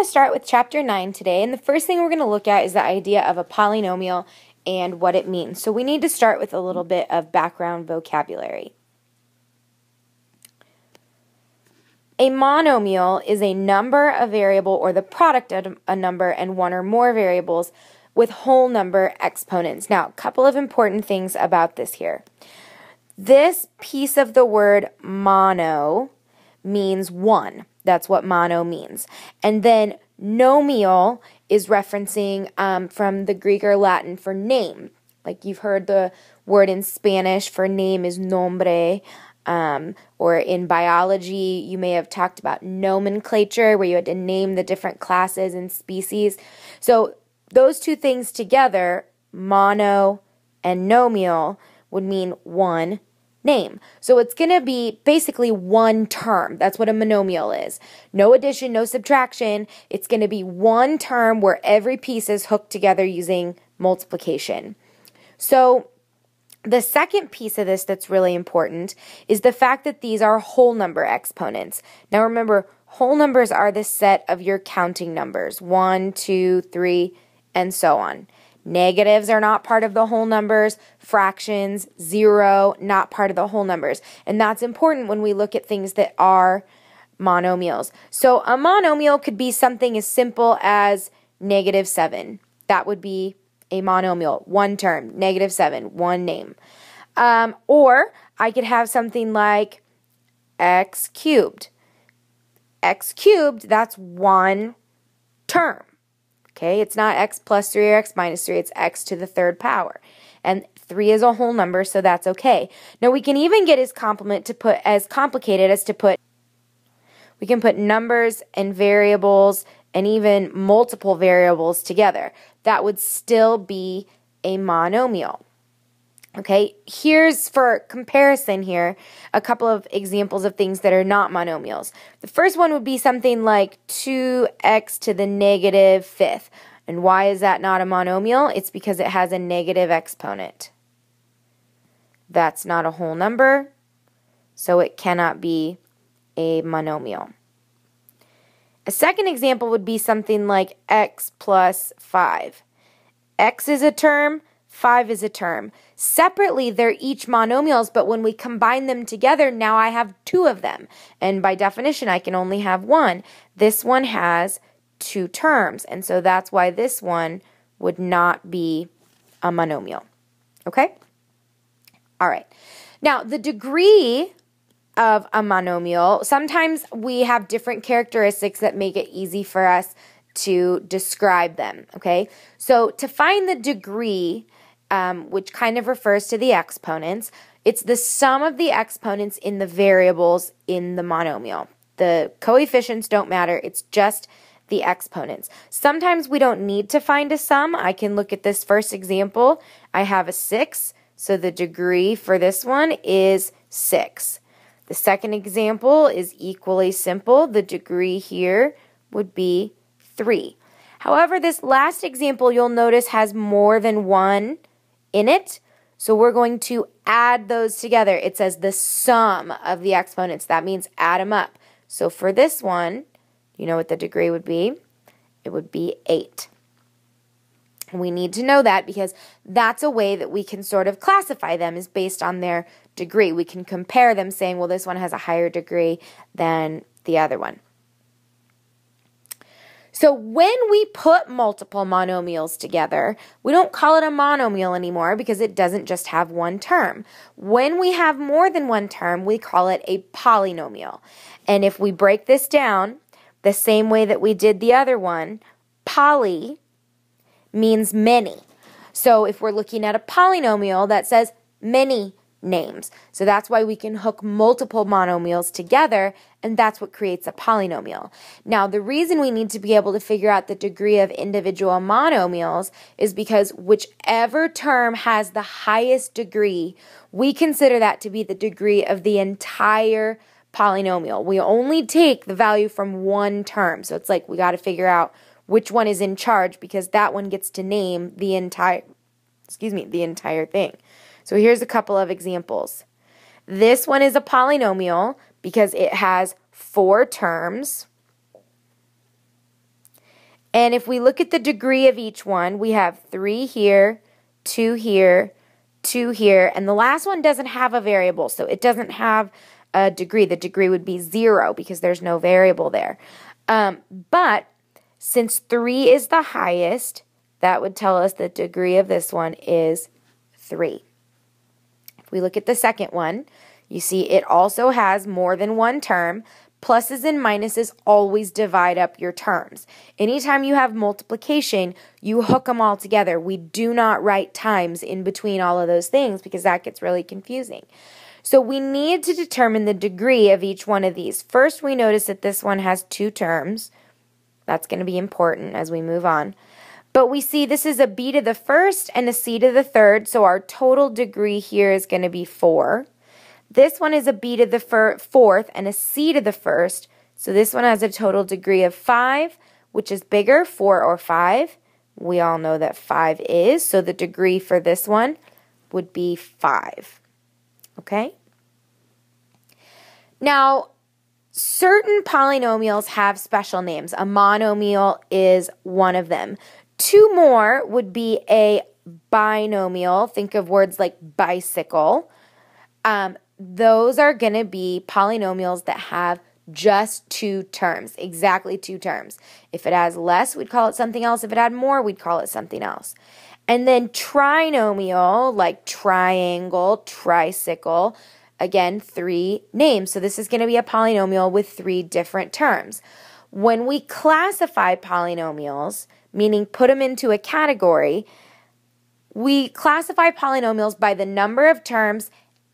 going to start with Chapter 9 today, and the first thing we're going to look at is the idea of a polynomial and what it means. So we need to start with a little bit of background vocabulary. A monomial is a number, a variable, or the product of a number and one or more variables with whole number exponents. Now, a couple of important things about this here. This piece of the word mono means one. That's what mono means. And then nomial is referencing from the Greek or Latin for name. Like you've heard the word in Spanish for name is nombre. Or in biology, you may have talked about nomenclature, where you had to name the different classes and species. So those two things together, mono and nomial, would mean one name. So it's going to be basically one term. That's what a monomial is. No addition, no subtraction. It's going to be one term where every piece is hooked together using multiplication. So the second piece of this that's really important is the fact that these are whole number exponents. Now remember, whole numbers are the set of your counting numbers, 1, 2, 3, and so on. Negatives are not part of the whole numbers. Fractions, 0, not part of the whole numbers. And that's important when we look at things that are monomials. So a monomial could be something as simple as -7. That would be a monomial, one term, -7, one name. Or I could have something like x cubed. X cubed, that's one term. Okay, it's not x plus 3 or x minus 3, it's x to the third power. And 3 is a whole number, so that's okay. Now we can even get as complicated as to put, we can put numbers and variables and even multiple variables together. That would still be a monomial. Okay, here's for comparison here a couple of examples of things that are not monomials. The first one would be something like 2x to the -5th. And why is that not a monomial? It's because it has a negative exponent. That's not a whole number, so it cannot be a monomial. A second example would be something like x plus 5. X is a term, 5 is a term. Separately, they're each monomials, but when we combine them together, now I have 2 of them. And by definition, I can only have one. This one has 2 terms, and so that's why this one would not be a monomial. Okay? All right. Now, the degree of a monomial, sometimes we have different characteristics that make it easy for us to describe them, okay? So to find the degree, which kind of refers to the exponents, it's the sum of the exponents in the variables in the monomial. The coefficients don't matter, it's just the exponents. Sometimes we don't need to find a sum. I can look at this first example. I have a 6, so the degree for this one is 6. The second example is equally simple. The degree here would be 3. However, this last example you'll notice has more than one in it, so we're going to add those together. It says the sum of the exponents. That means add them up. So for this one, you know what the degree would be? It would be 8. We need to know that because that's a way that we can sort of classify them, is based on their degree. We can compare them saying, well, this one has a higher degree than the other one. So when we put multiple monomials together, we don't call it a monomial anymore because it doesn't just have one term. When we have more than one term, we call it a polynomial. And if we break this down the same way that we did the other one, poly means many. So if we're looking at a polynomial, that says many names. So that's why we can hook multiple monomials together, and that's what creates a polynomial. Now, the reason we need to be able to figure out the degree of individual monomials is because whichever term has the highest degree, we consider that to be the degree of the entire polynomial. We only take the value from one term. So it's like we got to figure out which one is in charge because that one gets to name the entire thing. So here's a couple of examples. This one is a polynomial because it has 4 terms. And if we look at the degree of each one, we have 3 here, 2 here, 2 here, and the last one doesn't have a variable, so it doesn't have a degree. The degree would be 0 because there's no variable there. But since 3 is the highest, that would tell us the degree of this one is 3. If we look at the second one, you see it also has more than one term. Pluses and minuses always divide up your terms. Anytime you have multiplication, you hook them all together. We do not write times in between all of those things because that gets really confusing. So we need to determine the degree of each one of these. First, we notice that this one has 2 terms. That's going to be important as we move on. But we see this is a b to the first and a c to the third, so our total degree here is going to be 4. This one is a b to the fourth and a c to the first, so this one has a total degree of 5, which is bigger, 4 or 5. We all know that 5 is, so the degree for this one would be 5. Okay? Now, certain polynomials have special names. A monomial is one of them. 2 more would be a binomial. Think of words like bicycle. Those are going to be polynomials that have just 2 terms, exactly 2 terms. If it has less, we'd call it something else. If it had more, we'd call it something else. And then trinomial, like triangle, tricycle, again, 3 names. So this is going to be a polynomial with 3 different terms. When we classify polynomials, meaning put them into a category, we classify polynomials by the number of terms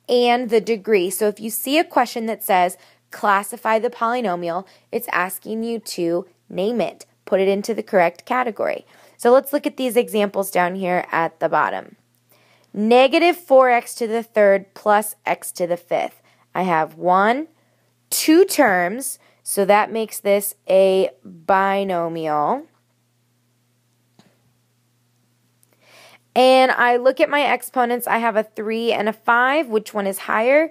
and the degree. So if you see a question that says classify the polynomial, it's asking you to name it, put it into the correct category. So let's look at these examples down here at the bottom. Negative 4x to the third plus x to the fifth. I have 2 terms, so that makes this a binomial. And I look at my exponents, I have a 3 and a 5. Which one is higher?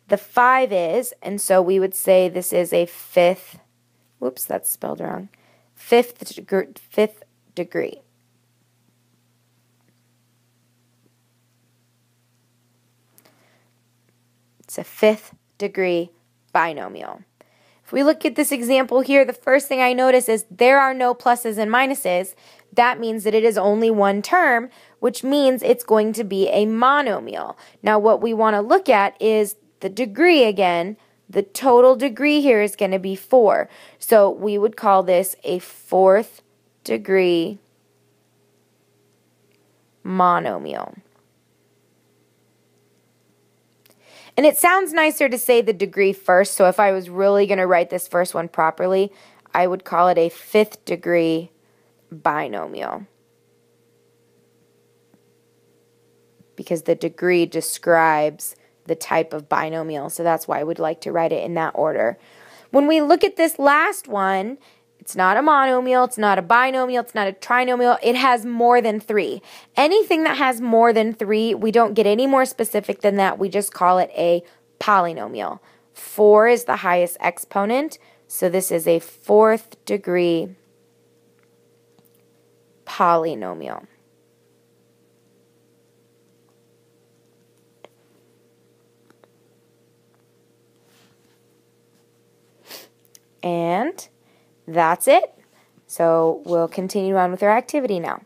The 5 is, and so we would say this is a fifth, whoops, that's spelled wrong, fifth degree. It's a 5th degree binomial. If we look at this example here, the first thing I notice is there are no pluses and minuses. That means that it is only 1 term, which means it's going to be a monomial. Now what we want to look at is the degree again. The total degree here is going to be 4. So we would call this a 4th degree monomial. And it sounds nicer to say the degree first, so if I was really going to write this first one properly, I would call it a 5th degree binomial. Because the degree describes the type of binomial, so that's why I would like to write it in that order. When we look at this last one, it's not a monomial, it's not a binomial, it's not a trinomial, it has more than 3. Anything that has more than 3, we don't get any more specific than that, we just call it a polynomial. 4 is the highest exponent, so this is a 4th degree polynomial. And that's it. So we'll continue on with our activity now.